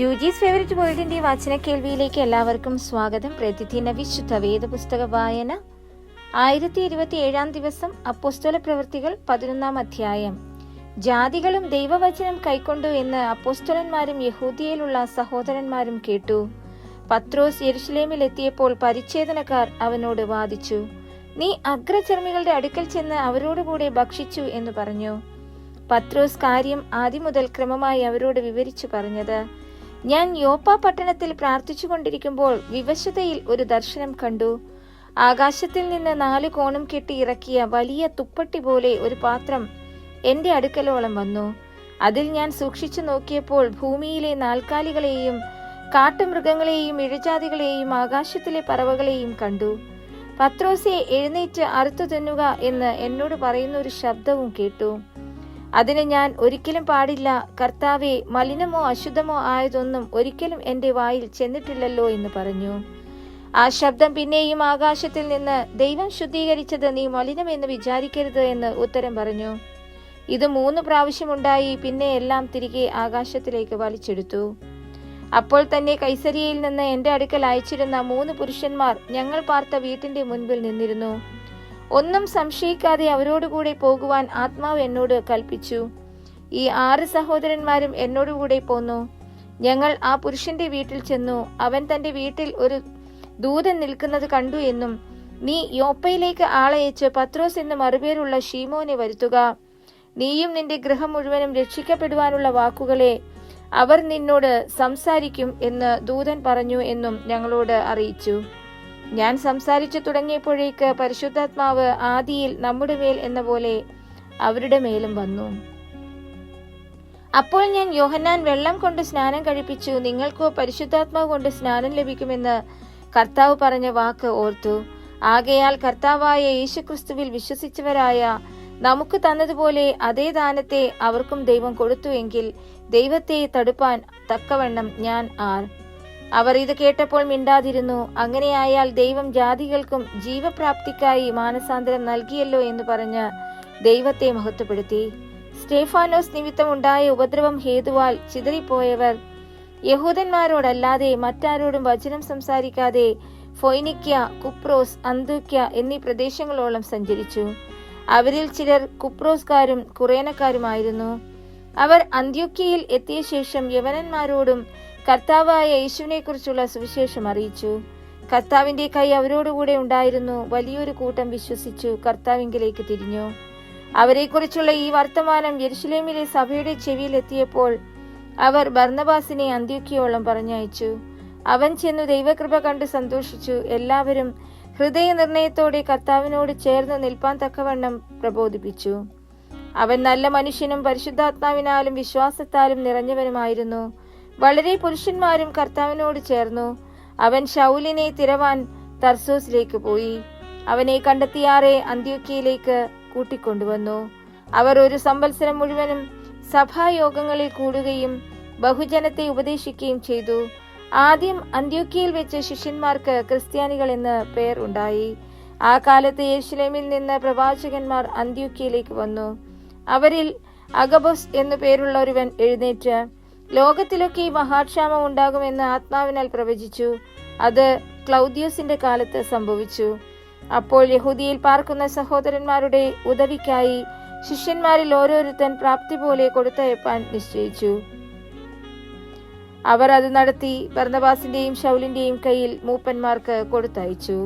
ജൂജീസ് favourite വേൾഡിന്റെ വാചന കേൾവിയിലേക്ക് എല്ലാവർക്കും സ്വാഗതം. പ്രതിദിന വിശുദ്ധ വേദപുസ്തക വായന 1027 ദിവസം. അപ്പോസ്തല പ്രവൃത്തികൾ 11 അധ്യായം. ജാതികളും ദൈവവചനം കൈക്കൊണ്ടു എന്ന് അപ്പോസ്തലന്മാരും യഹൂദിയയിലുള്ള സഹോദരന്മാരും കേട്ടു. പത്രോസ് യെരുശലേമിൽ എത്തിയപ്പോൾ പരിച്ഛേദനക്കാർ അവനോട് വാദിച്ചു, നീ അഗ്രചർമ്മികളുടെ അടുക്കൽ ചെന്ന് അവരോടുകൂടെ ഭക്ഷിച്ചു എന്ന് പറഞ്ഞു. പത്രോസ് കാര്യം ആദ്യം മുതൽ ക്രമമായി അവരോട് വിവരിച്ചു പറഞ്ഞത്, ഞാൻ യോപ്പ പട്ടണത്തിൽ പ്രാർത്ഥിച്ചു കൊണ്ടിരിക്കുമ്പോൾ വിവശതയിൽ ഒരു ദർശനം കണ്ടു. ആകാശത്തിൽ നിന്ന് 4 കോണും കെട്ടി ഇറക്കിയ വലിയ തുപ്പട്ടി പോലെ ഒരു പാത്രം എന്റെ അടുക്കലോളം വന്നു. അതിൽ ഞാൻ സൂക്ഷിച്ചു നോക്കിയപ്പോൾ ഭൂമിയിലെ നാൽക്കാലികളെയും കാട്ടുമൃഗങ്ങളെയും ഇഴജാതികളെയും ആകാശത്തിലെ പറവകളെയും കണ്ടു. പത്രോസെ, എഴുന്നേറ്റ് അറുത്തു തിന്നുക എന്ന് എന്നോട് പറയുന്ന ഒരു ശബ്ദവും കേട്ടു. അതിന് ഞാൻ, ഒരിക്കലും പാടില്ല കർത്താവെ, മലിനമോ അശുദ്ധമോ ആയതൊന്നും ഒരിക്കലും എന്റെ വായിൽ ചെന്നിട്ടില്ലല്ലോ എന്ന് പറഞ്ഞു. ആ ശബ്ദം പിന്നെയും ആകാശത്തിൽ നിന്ന്, ദൈവം ശുദ്ധീകരിച്ചത് നീ മലിനമെന്ന് വിചാരിക്കരുത് എന്ന് ഉത്തരം പറഞ്ഞു. ഇത് 3 പ്രാവശ്യം ഉണ്ടായി. പിന്നെ എല്ലാം തിരികെ ആകാശത്തിലേക്ക് വലിച്ചെടുത്തു. അപ്പോൾ തന്നെ കൈസരിയയിൽ നിന്ന് എന്റെ അടുക്കൽ അയച്ചിരുന്ന 3 പുരുഷന്മാർ ഞങ്ങൾ പാർത്ത വീട്ടിന്റെ മുൻപിൽ നിന്നിരുന്നു. ഒന്നും സംശയിക്കാതെ അവരോടുകൂടെ പോകുവാൻ ആത്മാവ് എന്നോട് കൽപ്പിച്ചു. ഈ 6 സഹോദരന്മാരും എന്നോടുകൂടെ പോന്നു. ഞങ്ങൾ ആ പുരുഷന്റെ വീട്ടിൽ ചെന്നു. അവൻ തന്റെ വീട്ടിൽ ഒരു ദൂതൻ നിൽക്കുന്നത് കണ്ടു എന്നും, നീ യോപ്പയിലേക്ക് ആളയച്ച് പത്രോസ് എന്ന് മറുപേരുള്ള ശീമോനെ വരുത്തുക. നീയും നിന്റെ ഗൃഹം മുഴുവനും രക്ഷിക്കപ്പെടുവാനുള്ള വാക്കുകളെ അവർ നിന്നോട് സംസാരിക്കും എന്ന് ദൂതൻ പറഞ്ഞു എന്നും ഞങ്ങളോട് അറിയിച്ചു. ഞാൻ സംസാരിച്ചു തുടങ്ങിയപ്പോഴേക്ക് പരിശുദ്ധാത്മാവ് ആദിയിൽ നമ്മുടെ മേൽ എന്ന പോലെ അവരുടെ മേലും വന്നു. അപ്പോൾ ഞാൻ, യോഹന്നാൻ വെള്ളം കൊണ്ട് സ്നാനം കഴിപ്പിച്ചു, നിങ്ങൾക്കോ പരിശുദ്ധാത്മാവ് കൊണ്ട് സ്നാനം ലഭിക്കുമെന്ന് കർത്താവ് പറഞ്ഞ വാക്ക് ഓർത്തു. ആകയാൽ കർത്താവായ യേശുക്രിസ്തുവിൽ വിശ്വസിച്ചവരായ നമുക്ക് തന്നതുപോലെ അതേ ദാനത്തെ അവർക്കും ദൈവം കൊടുത്തുവെങ്കിൽ ദൈവത്തെ തടുപ്പാൻ തക്കവണ്ണം ഞാൻ ആർ? അവർ ഇത് കേട്ടപ്പോൾ മിണ്ടാതിരുന്നു. അങ്ങനെയായാൽ ദൈവം ജാതികൾക്കും ജീവപ്രാപ്തിക്കായി മാനസാന്തരം നൽകിയല്ലോ എന്ന് പറഞ്ഞ് ദൈവത്തെ മഹത്വപ്പെടുത്തി. സ്തേഫാനോസ് നിമിത്തം ഉണ്ടായ ഉപദ്രവം ഹേതുവാൽ ചിതറിപ്പോയവർ യഹൂദന്മാരോടല്ലാതെ മറ്റാരോടും വചനം സംസാരിക്കാതെ ഫൊയ്നിക്യ, കുപ്രോസ്, അന്ത്യോക്യ എന്നീ പ്രദേശങ്ങളോളം സഞ്ചരിച്ചു. അവരിൽ ചിലർ കുപ്രോസ്കാരും കുറേനക്കാരുമായിരുന്നു. അവർ അന്ത്യോക്യയിൽ എത്തിയ ശേഷം യവനന്മാരോടും കർത്താവായ യേശുവിനെ കുറിച്ചുള്ള സുവിശേഷം അറിയിച്ചു. കർത്താവിന്റെ കൈ അവരോടുകൂടെ ഉണ്ടായിരുന്നു. വലിയൊരു കൂട്ടം വിശ്വസിച്ചു കർത്താവിങ്കിലേക്ക് തിരിഞ്ഞു. അവരെക്കുറിച്ചുള്ള ഈ വർത്തമാനം യെരുശലേമിലെ സഭയുടെ ചെവിയിൽ എത്തിയപ്പോൾ അവർ ബർന്നബാസിനെ അന്ത്യോക്യയോളം പറഞ്ഞയച്ചു. അവൻ ചെന്നു ദൈവകൃപ കണ്ട് സന്തോഷിച്ചു. എല്ലാവരും ഹൃദയനിർണയത്തോടെ കർത്താവിനോട് ചേർന്ന് നിൽപ്പാൻ തക്കവണ്ണം പ്രബോധിപ്പിച്ചു. അവൻ നല്ല മനുഷ്യനും പരിശുദ്ധാത്മാവിനാലും വിശ്വാസത്താലും നിറഞ്ഞവനുമായിരുന്നു. വളരെ പുരുഷന്മാരും കർത്താവിനോട് ചേർന്നു. അവൻ ശൗലിനെ തിരവാൻ തർസോസിലേക്ക് പോയി. അവനെ കണ്ടെത്തിയാറെ അന്ത്യോക്യയിലേക്ക് കൂട്ടിക്കൊണ്ടുവന്നു. അവർ ഒരു സംവത്സരം മുഴുവനും സഭായോഗങ്ങളിൽ കൂടുകയും ബഹുജനത്തെ ഉപദേശിക്കുകയും ചെയ്തു. ആദ്യം അന്ത്യോക്യയിൽ വെച്ച് ശിഷ്യന്മാർക്ക് ക്രിസ്ത്യാനികൾ എന്ന് പേർ ഉണ്ടായി. ആ കാലത്ത് യെരുശലേമിൽ നിന്ന് പ്രവാചകന്മാർ അന്ത്യോക്യയിലേക്ക് വന്നു. അവരിൽ അഗബോസ് എന്നു പേരുള്ള ഒരുവൻ എഴുന്നേറ്റ് ലോകത്തിലൊക്കെ മഹാക്ഷാമം ഉണ്ടാകുമെന്ന് ആത്മാവിനാൽ പ്രവചിച്ചു. അത് ക്ലൗദിയോസിന്റെ കാലത്ത് സംഭവിച്ചു. അപ്പോൾ യഹൂദിയിൽ പാർക്കുന്ന സഹോദരന്മാരുടെ ഉദവിക്കായി ശിഷ്യന്മാരിൽ ഓരോരുത്തൻ പ്രാപ്തി പോലെ കൊടുത്തയപ്പാൻ നിശ്ചയിച്ചു. അവർ അത് നടത്തി ബർന്നബാസിന്റെയും ശൗലിന്റെയും കയ്യിൽ മൂപ്പന്മാർക്ക് കൊടുത്തയച്ചു.